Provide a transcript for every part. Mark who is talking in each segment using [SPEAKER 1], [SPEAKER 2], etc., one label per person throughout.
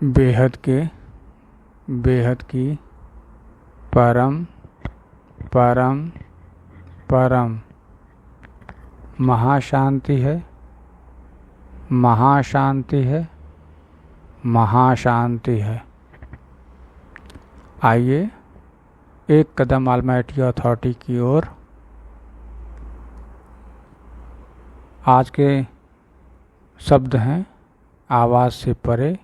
[SPEAKER 1] बेहद के, बेहद की, परम, परम, परम, महाशांति है, महाशांति है, महाशांति है। आइए एक कदम ऑलमाइटी अथॉरिटी की ओर। आज के शब्द हैं आवाज़ से परे,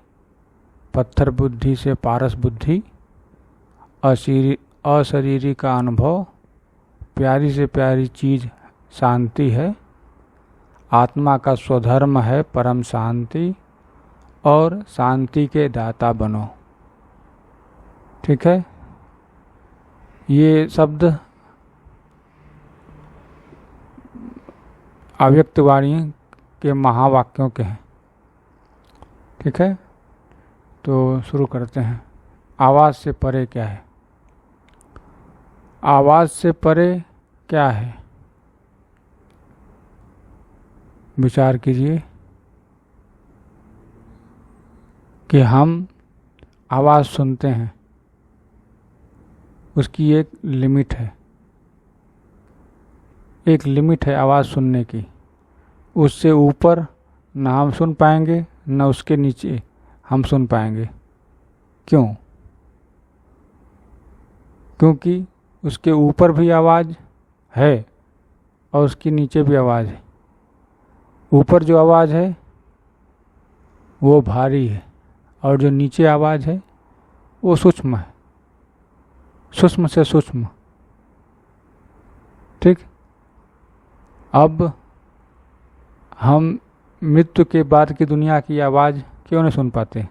[SPEAKER 1] पत्थर बुद्धि से पारस बुद्धि, अशरीरी का अनुभव, प्यारी से प्यारी चीज़ शांति है, आत्मा का स्वधर्म है परम शांति, और शांति के दाता बनो। ठीक है, ये शब्द अव्यक्त वाणी के महावाक्यों के हैं। ठीक है, तो शुरू करते हैं। आवाज़ से परे क्या है? आवाज़ से परे क्या है? विचार कीजिए कि हम आवाज़ सुनते हैं, उसकी एक लिमिट है, एक लिमिट है आवाज़ सुनने की। उससे ऊपर न हम सुन पाएंगे, न उसके नीचे हम सुन पाएंगे। क्यों? क्योंकि उसके ऊपर भी आवाज़ है और उसके नीचे भी आवाज़ है। ऊपर जो आवाज़ है वो भारी है, और जो नीचे आवाज़ है वो सूक्ष्म है, सूक्ष्म से सूक्ष्म। ठीक, अब हम मृत्यु के बाद की दुनिया की आवाज़ क्यों नहीं सुन पाते?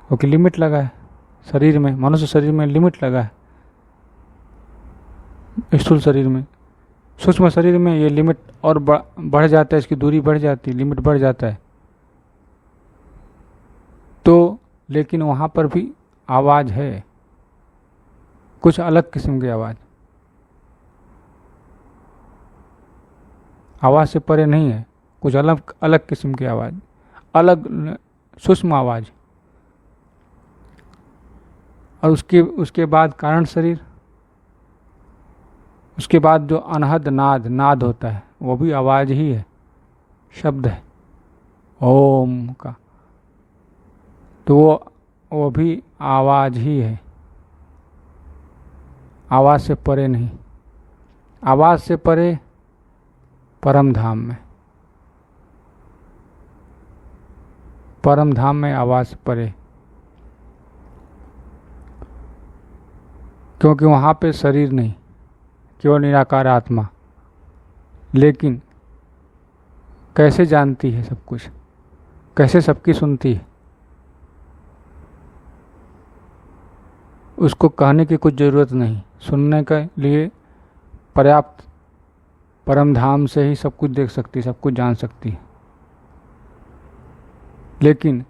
[SPEAKER 1] क्योंकि लिमिट लगा है शरीर में, मनुष्य शरीर में लिमिट लगा है। स्थूल शरीर में, सूक्ष्म शरीर में ये लिमिट और बढ़ जाता है, इसकी दूरी बढ़ जाती है, लिमिट बढ़ जाता है। तो लेकिन वहाँ पर भी आवाज़ है, कुछ अलग किस्म की आवाज़। आवाज़ से परे नहीं है, कुछ अलग अलग किस्म की आवाज़, अलग सूक्ष्म आवाज़। और उसके बाद कारण शरीर, उसके बाद जो अनहद नाद होता है वो भी आवाज़ ही है, शब्द है ओम का, तो वो भी आवाज़ ही है, आवाज़ से परे नहीं। आवाज़ से परे परम धाम में, परम धाम में आवाज़ से परे, क्योंकि वहाँ पे शरीर नहीं, केवल निराकार आत्मा। लेकिन कैसे जानती है सब कुछ, कैसे सबकी सुनती है? उसको कहने की कुछ ज़रूरत नहीं, सुनने के लिए पर्याप्त परम धाम से ही सब कुछ देख सकती, सब कुछ जान सकती है। लेकिन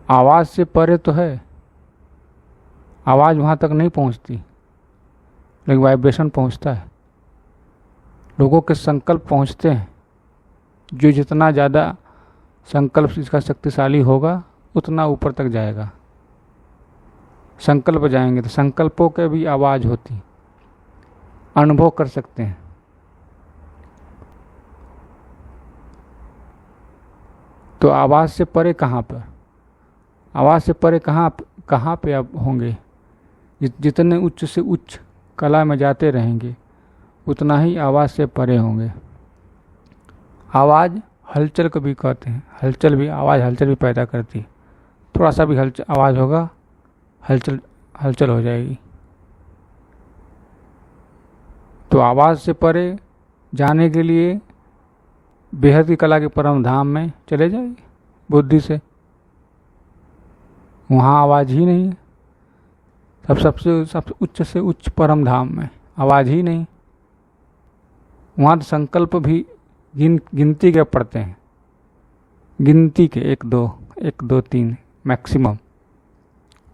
[SPEAKER 1] आवाज़ से परे तो है, आवाज़ वहाँ तक नहीं पहुँचती, लेकिन वाइब्रेशन पहुँचता है, लोगों के संकल्प पहुँचते हैं। जो जितना ज़्यादा संकल्प इसका शक्तिशाली होगा उतना ऊपर तक जाएगा। संकल्प जाएंगे तो संकल्पों के भी आवाज़ होती, अनुभव कर सकते हैं। तो आवाज़ से परे कहाँ पर? आवाज़ से परे कहाँ पे अब होंगे? जितने उच्च से उच्च कला में जाते रहेंगे उतना ही आवाज़ से परे होंगे। आवाज़ हलचल को भी कहते हैं, हलचल भी, आवाज़ हलचल भी पैदा करती है। थोड़ा सा भी हलचल आवाज़ होगा, हलचल हो जाएगी। तो आवाज़ से परे जाने के लिए बेहद की कला के परम धाम में चले जाइए बुद्धि से, वहाँ आवाज़ ही नहीं है। सबसे उच्च से उच्च परम धाम में आवाज़ ही नहीं। वहाँ तो संकल्प भी गिनती के पड़ते हैं, गिनती के 1 2 3 मैक्सिमम।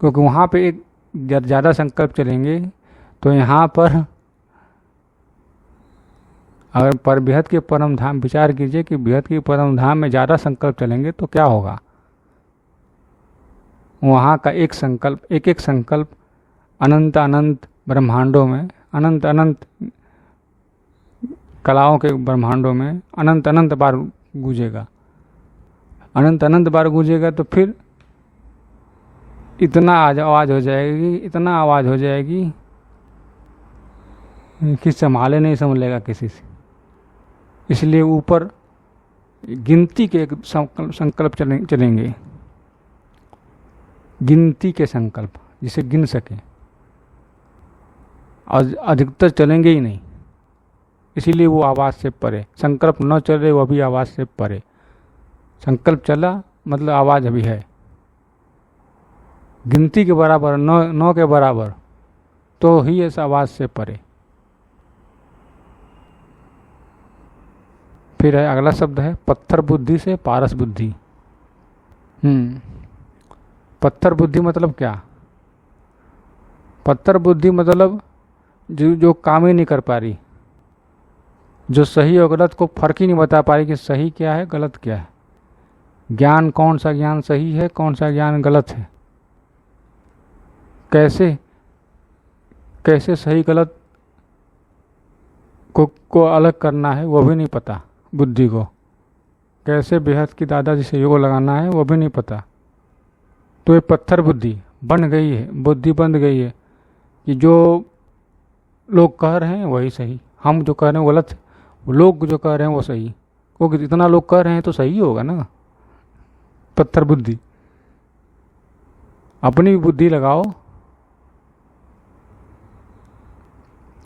[SPEAKER 1] क्योंकि वहाँ पे एक ज़्यादा संकल्प चलेंगे तो यहाँ पर अगर पर बेहद के परम धाम, विचार कीजिए कि बेहद के परम धाम में ज़्यादा संकल्प चलेंगे तो क्या होगा? वहाँ का एक संकल्प, एक एक संकल्प अनंत अनंत ब्रह्मांडों में, अनंत अनंत कलाओं के ब्रह्मांडों में अनंत अनंत बार गूंजेगा। अनंत अनंत बार गूंजेगा तो फिर इतना आवाज़ हो जाएगी, इतना आवाज़ हो जाएगी कि संभाले नहीं संभलेगा किसी से। इसलिए ऊपर गिनती के एक संकल्प चलेंगे, गिनती के संकल्प जिसे गिन सके, और अधिकतर चलेंगे ही नहीं। इसीलिए वो आवाज़ से परे। संकल्प न चले वो भी आवाज़ से परे। संकल्प चला मतलब आवाज़ अभी है। गिनती के बराबर, नौ के बराबर, तो ही इस आवाज़ से परे। फिर है अगला शब्द है पत्थर बुद्धि से पारस बुद्धि। पत्थर बुद्धि मतलब क्या? पत्थर बुद्धि मतलब जो काम ही नहीं कर पा रही, जो सही और गलत को फर्क ही नहीं बता पा रही कि सही क्या है गलत क्या है। ज्ञान, कौन सा ज्ञान सही है कौन सा ज्ञान गलत है, कैसे सही गलत को अलग करना है वो भी नहीं पता बुद्धि को। कैसे बेहद की दादा जिसे योग लगाना है वो भी नहीं पता। तो ये पत्थर बुद्धि बन गई है, बुद्धि बन गई है कि जो लोग कह रहे हैं वही सही, हम जो कह रहे हैं वो गलत, लोग जो कह रहे हैं वो सही, क्योंकि इतना लोग कह रहे हैं तो सही होगा ना। पत्थर बुद्धि। अपनी भी बुद्धि लगाओ।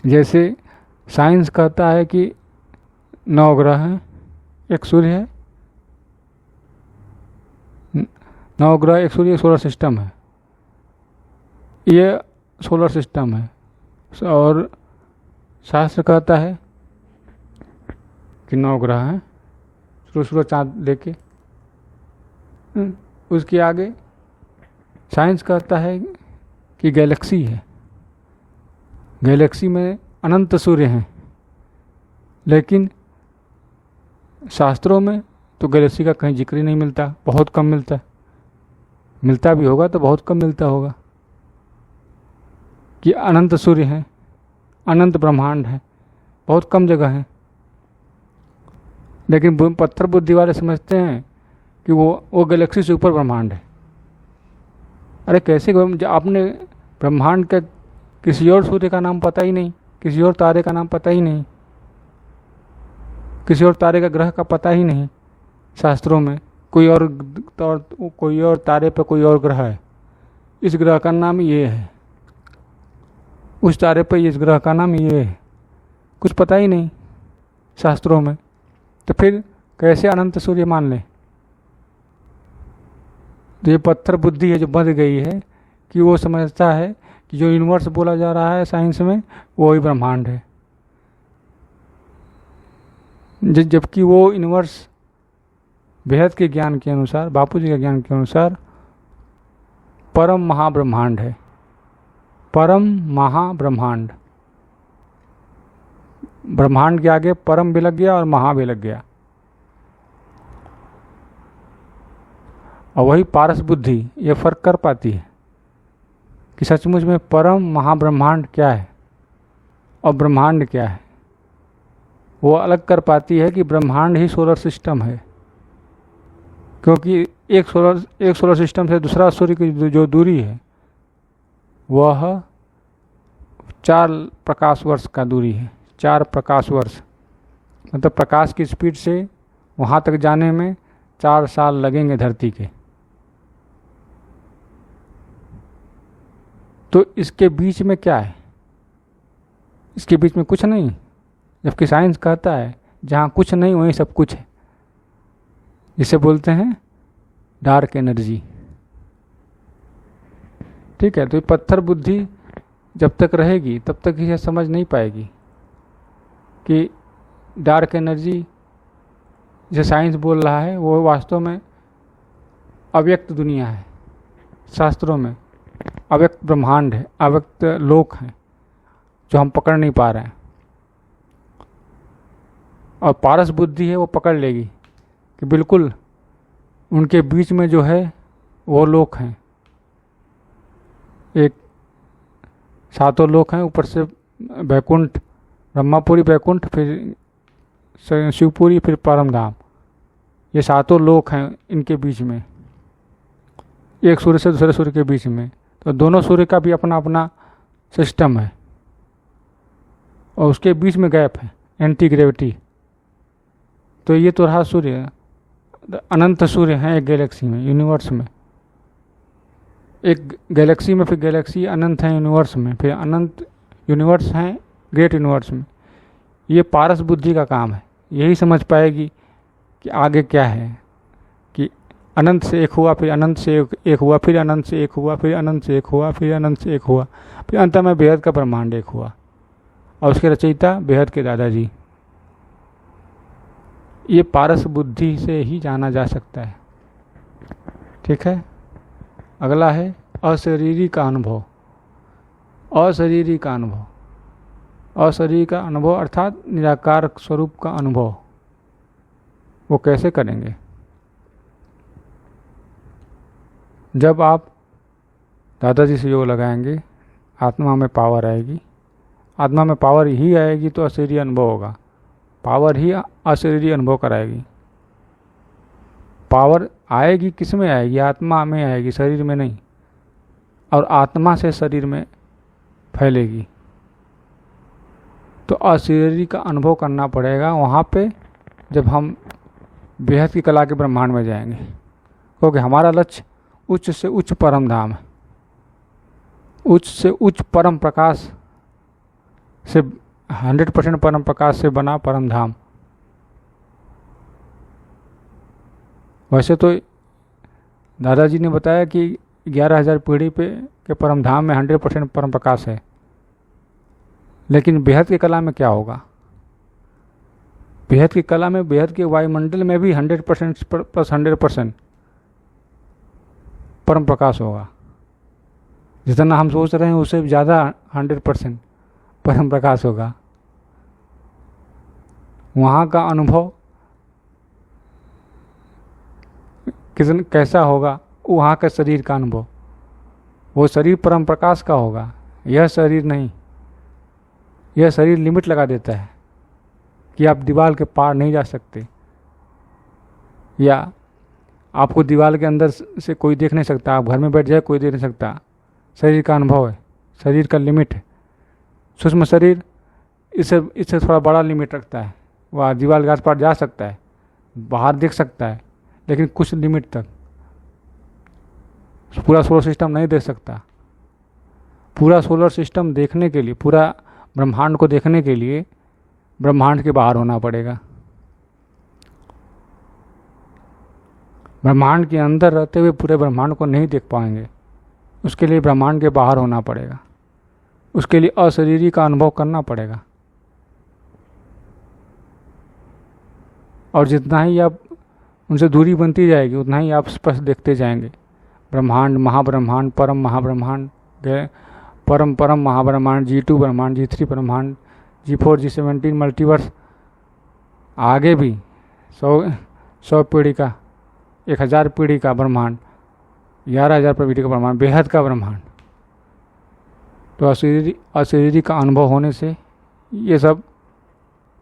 [SPEAKER 1] जैसे साइंस कहता है कि 9 ग्रह हैं, एक सूर्य है, 9 ग्रह, एक सूर्य, एक सोलर सिस्टम है। ये सोलर सिस्टम है। और शास्त्र कहता है कि 9 ग्रह हैं, सूर्य चाँद लेके। उसके आगे साइंस कहता है कि गैलेक्सी है, गैलेक्सी में अनंत सूर्य हैं। लेकिन शास्त्रों में तो गैलेक्सी का कहीं जिक्र ही नहीं मिलता, बहुत कम मिलता है। मिलता भी होगा तो बहुत कम मिलता होगा कि अनंत सूर्य हैं, अनंत ब्रह्मांड है, बहुत कम जगह है। लेकिन पत्थर बुद्धि वाले समझते हैं कि वो गैलेक्सी से ऊपर ब्रह्मांड है। अरे कैसे? आपने ब्रह्मांड के किसी और सूर्य का नाम पता ही नहीं, किसी और तारे का नाम पता ही नहीं, किसी और तारे का ग्रह का पता ही नहीं। शास्त्रों में कोई और तारे पर कोई और ग्रह है, इस ग्रह का नाम ये है, उस तारे पर इस ग्रह का नाम ये है, कुछ पता ही नहीं शास्त्रों में। तो फिर कैसे अनंत सूर्य मान लें? तो ये पत्थर बुद्धि है जो बन गई है कि वो समझता है कि जो यूनिवर्स बोला जा रहा है साइंस में वो ही ब्रह्मांड है, जबकि वो यूनिवर्स बेहद के ज्ञान के अनुसार, बापू जी के ज्ञान के अनुसार परम महाब्रह्मांड है। परम महाब्रह्मांड, ब्रह्मांड के आगे परम भी लग गया और महा भी लग गया। और वही पारस बुद्धि ये फर्क कर पाती है कि सचमुच में परम महाब्रह्मांड क्या है और ब्रह्मांड क्या है। वो अलग कर पाती है कि ब्रह्मांड ही सोलर सिस्टम है, क्योंकि एक सोलर सिस्टम से दूसरा सूर्य की जो दूरी है वह 4 प्रकाश वर्ष का दूरी है। 4 प्रकाश वर्ष मतलब प्रकाश की स्पीड से वहाँ तक जाने में 4 साल लगेंगे धरती के। तो इसके बीच में क्या है? इसके बीच में कुछ नहीं, जबकि साइंस कहता है जहाँ कुछ नहीं वहीं सब कुछ है। जिसे बोलते हैं डार्क एनर्जी। ठीक है, तो ये पत्थर बुद्धि जब तक रहेगी तब तक इसे समझ नहीं पाएगी कि डार्क एनर्जी जो साइंस बोल रहा है वो वास्तव में अव्यक्त दुनिया है। शास्त्रों में अव्यक्त ब्रह्मांड है, अव्यक्त लोक हैं जो हम पकड़ नहीं पा रहे हैं। और पारस बुद्धि है वो पकड़ लेगी कि बिल्कुल उनके बीच में जो है वो लोक हैं एक सातों लोक हैं, ऊपर से वैकुंठ, ब्रह्मापुरी, वैकुंठ, फिर शिवपुरी, फिर परम धाम, ये सातों लोक हैं। इनके बीच में एक सूर्य से दूसरे सूर्य के बीच में, तो दोनों सूर्य का भी अपना अपना सिस्टम है, और उसके बीच में गैप है, एंटी ग्रेविटी। तो ये तो रहा सूर्य, अनंत सूर्य हैं एक गैलेक्सी में, यूनिवर्स में। एक गैलेक्सी में, फिर गैलेक्सी अनंत है यूनिवर्स में, फिर अनंत यूनिवर्स हैं ग्रेट यूनिवर्स में। ये पारस बुद्धि का काम है, यही समझ पाएगी कि आगे क्या है, कि अनंत से एक हुआ, फिर अनंत से एक हुआ, फिर अनंत से एक हुआ, फिर अनंत से एक हुआ, फिर अनंत से एक हुआ, फिर अंत में बेहद का ब्रह्मांड एक हुआ, और उसके रचयिता बेहद के दादाजी। ये पारस बुद्धि से ही जाना जा सकता है। ठीक है। अगला है अशरीरी का अनुभव। अशरीरी का अनुभव, अशरीरी का अनुभव अर्थात निराकार स्वरूप का अनुभव। वो कैसे करेंगे? जब आप दादाजी से योग लगाएंगे, आत्मा में पावर आएगी। आत्मा में पावर ही आएगी तो अशरीरी अनुभव होगा। पावर ही अशरीरी अनुभव कराएगी। पावर आएगी किस में आएगी? आत्मा में आएगी, शरीर में नहीं। और आत्मा से शरीर में फैलेगी। तो अशरीरी का अनुभव करना पड़ेगा वहाँ पे, जब हम बेहद की कला के ब्रह्मांड में जाएंगे, क्योंकि हमारा लक्ष्य उच्च से उच्च परम धाम है। उच्च से उच्च परम प्रकाश से 100% परम प्रकाश से बना परम धाम। वैसे तो दादाजी ने बताया कि 11,000 पीढ़ी पे के परम धाम में 100% परम प्रकाश है, लेकिन बेहद की कला में क्या होगा? बेहद की कला में, बेहद के वायुमंडल में भी 100% प्लस 100% परम प्रकाश होगा। जितना हम सोच रहे हैं उससे ज़्यादा 100% परम प्रकाश होगा। वहाँ का अनुभव कैसा होगा? वहाँ का शरीर का अनुभव, वो शरीर परम प्रकाश का होगा, यह शरीर नहीं। यह शरीर लिमिट लगा देता है कि आप दीवार के पार नहीं जा सकते, या आपको दीवार के अंदर से कोई देख नहीं सकता, आप घर में बैठ जाए कोई देख नहीं सकता। शरीर का अनुभव है, शरीर का लिमिट है। सूक्ष्म शरीर इससे थोड़ा बड़ा लिमिट रखता है, वह दीवार के आस पार जा सकता है, बाहर देख सकता है, लेकिन कुछ लिमिट तक। पूरा सोलर सिस्टम नहीं देख सकता। पूरा सोलर सिस्टम देखने के लिए, पूरा ब्रह्मांड को देखने के लिए ब्रह्मांड के बाहर होना पड़ेगा। ब्रह्मांड के अंदर रहते हुए पूरे ब्रह्मांड को नहीं देख पाएंगे। उसके लिए ब्रह्मांड के बाहर होना पड़ेगा। उसके लिए अशरीरी का अनुभव करना पड़ेगा। और जितना ही आप उनसे दूरी बनती जाएगी, उतना ही आप स्पष्ट देखते जाएंगे। ब्रह्मांड, महाब्रह्मांड, परम महाब्रह्मांड, परम परम महाब्रह्मांड, G2 ब्रह्मांड, G3 ब्रह्मांड, G4 G17 मल्टीवर्स, आगे भी 100 पीढ़ी का, 1000 पीढ़ी का ब्रह्मांड, 11,000 पीढ़ी का ब्रह्मांड, बेहद का ब्रह्मांड। तो अशरीरी का अनुभव होने से ये सब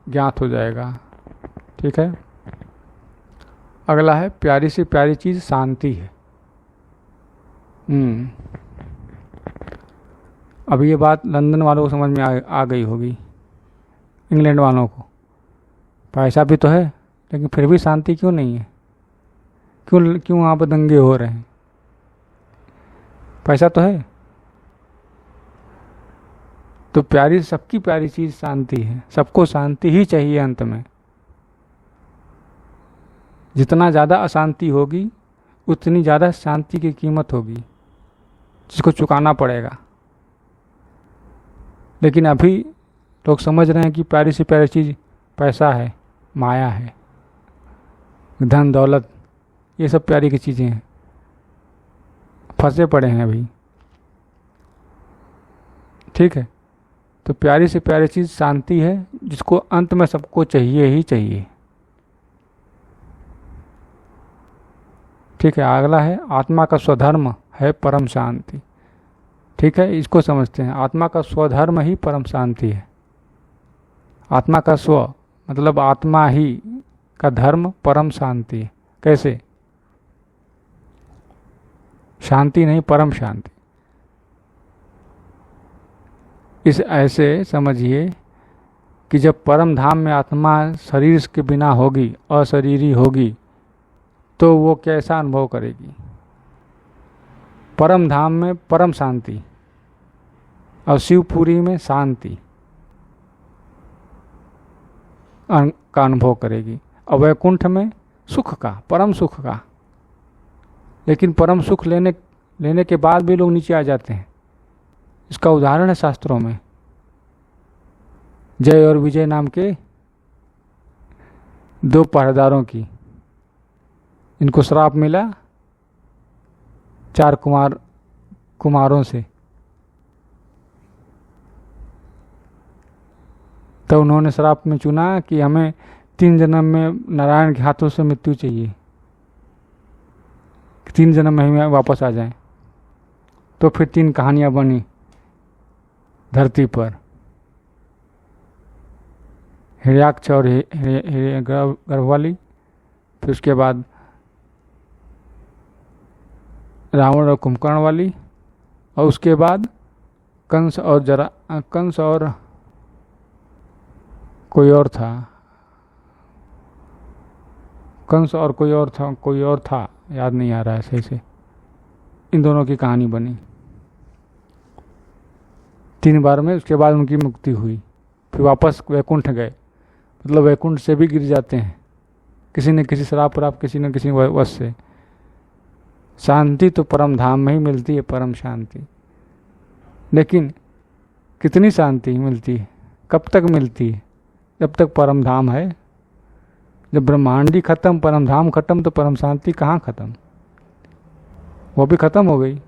[SPEAKER 1] ज्ञात हो जाएगा। ठीक है। अगला है प्यारी से प्यारी चीज़ शांति है। अब ये बात लंदन वालों को समझ में आ गई होगी, इंग्लैंड वालों को। पैसा भी तो है, लेकिन फिर भी शांति क्यों नहीं है? क्यों वहाँ पर दंगे हो रहे हैं? पैसा तो है। तो प्यारी, सबकी प्यारी चीज़ शांति है। सबको शांति ही चाहिए। अंत में जितना ज़्यादा अशांति होगी, उतनी ज़्यादा शांति की कीमत होगी, जिसको चुकाना पड़ेगा। लेकिन अभी लोग समझ रहे हैं कि प्यारी से प्यारी चीज़ पैसा है, माया है, धन दौलत, ये सब प्यारी की चीज़ें हैं। फंसे पड़े हैं अभी। ठीक है। तो प्यारी से प्यारी चीज़ शांति है, जिसको अंत में सबको चाहिए ही चाहिए। ठीक है। अगला है आत्मा का स्वधर्म है परम शांति। ठीक है, इसको समझते हैं। आत्मा का स्वधर्म ही परम शांति है। आत्मा का स्व मतलब आत्मा ही का धर्म परम शांति है। कैसे? शांति नहीं, परम शांति। इस ऐसे समझिए कि जब परम धाम में आत्मा शरीर के बिना होगी, अशरीरी होगी, तो वो कैसा अनुभव करेगी? परम धाम में परम शांति और शिवपुरी में शांति का अनुभव करेगी, और वैकुंठ में सुख का, परम सुख का। लेकिन परम सुख लेने के बाद भी लोग नीचे आ जाते हैं। इसका उदाहरण है शास्त्रों में। जय और विजय नाम के 2 पहरेदारों की, इनको श्राप मिला 4 कुमारों से। तो उन्होंने श्राप में चुना कि हमें 3 जन्म में नारायण के हाथों से मृत्यु चाहिए, 3 जन्म में ही वापस आ जाएं। तो फिर 3 कहानियां बनी धरती पर, हिरण्याक्ष और गर्भ वाली, फिर उसके बाद रावण और कुंभकर्ण वाली, और उसके बाद कंस और कोई और था, कोई और था, याद नहीं आ रहा है सही से। इन दोनों की कहानी बनी 3 बार में। उसके बाद उनकी मुक्ति हुई, फिर वापस वैकुंठ गए। मतलब वैकुंठ से भी गिर जाते हैं, किसी न किसी श्राप वराप, किसी न किसी वश से। शांति तो परम धाम में ही मिलती है, परम शांति। लेकिन कितनी शांति मिलती है, कब तक मिलती है? जब तक परम धाम है। जब ब्रह्मांडी खत्म, परम धाम खत्म, तो परम शांति कहाँ खत्म? वो भी खत्म हो गई,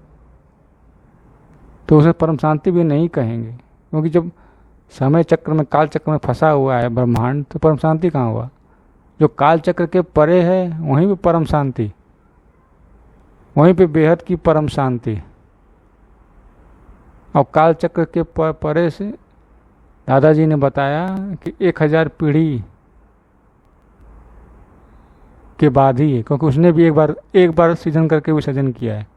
[SPEAKER 1] तो उसे परम शांति भी नहीं कहेंगे। क्योंकि जब समय चक्र में, काल चक्र में फंसा हुआ है ब्रह्मांड, तो परम शांति कहाँ हुआ? जो काल चक्र के परे है वहीं पे परम शांति, वहीं पे बेहद की परम शांति। और काल चक्र के परे से दादाजी ने बताया कि 1000 पीढ़ी के बाद ही है। क्योंकि उसने भी एक बार सृजन करके विसर्जन किया है,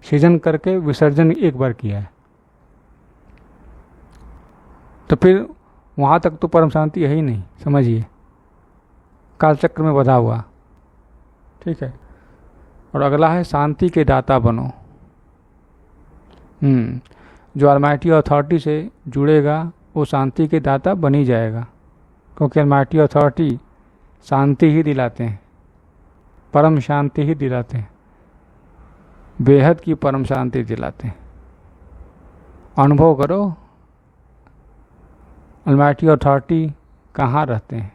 [SPEAKER 1] सृजन करके विसर्जन एक बार किया है। तो फिर वहाँ तक तो परम शांति है ही नहीं, समझिए, कालचक्र में बधा हुआ। ठीक है। और अगला है शांति के दाता बनो। जो अलमाइटी अथॉरिटी से जुड़ेगा वो शांति के दाता बन ही जाएगा। क्योंकि अलमाइटी अथॉरिटी शांति ही दिलाते हैं, परम शांति ही दिलाते हैं, बेहद की परम शांति दिलाते हैं। अनुभव करो अलमाइटी अथॉरिटी कहाँ रहते हैं?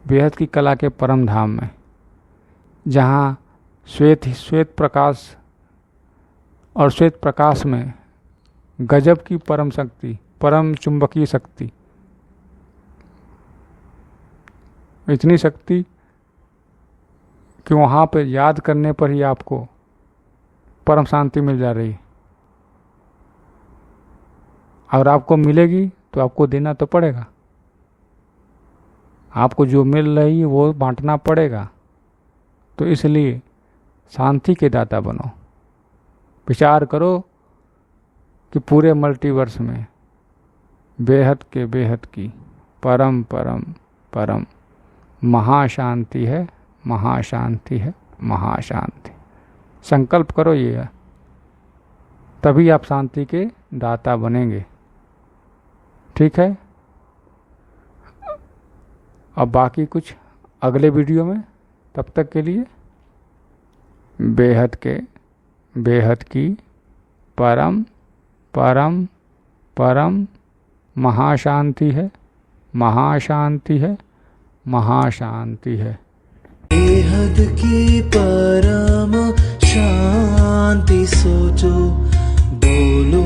[SPEAKER 1] बेहद की कला के परम धाम में, जहाँ श्वेत प्रकाश और श्वेत प्रकाश में गजब की परम शक्ति, परम चुंबकीय शक्ति, इतनी शक्ति कि वहाँ पे याद करने पर ही आपको परम शांति मिल जा रही है। और आपको मिलेगी तो आपको देना तो पड़ेगा, आपको जो मिल रही है वो बांटना पड़ेगा। तो इसलिए शांति के दाता बनो। विचार करो कि पूरे मल्टीवर्स में बेहद की परम परम परम महाशांति है, महाशांति है, महाशांति। संकल्प करो ये, तभी आप शांति के दाता बनेंगे। ठीक है। अब बाकी कुछ अगले वीडियो में, तब तक के लिए बेहद की परम परम परम महाशांति है, महाशांति है, महाशांति है।
[SPEAKER 2] बेहद की परम शांति सोचो, बोलो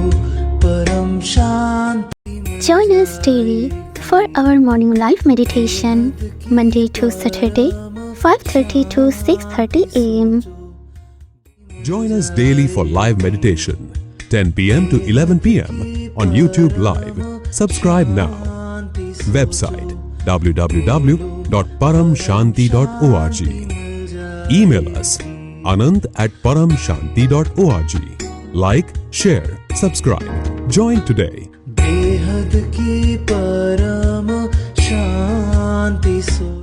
[SPEAKER 2] परम शांति।
[SPEAKER 3] Join us daily for our morning live meditation, Monday to Saturday, 5:30 to 6:30 a.m.
[SPEAKER 4] Join us daily for live meditation, 10 p.m. to 11 p.m. on YouTube Live. Subscribe now. Website www.paramshanti.org. Email us anant@paramshanti.org. Like, share, subscribe. Join today.
[SPEAKER 2] बेहद की परम शांति सो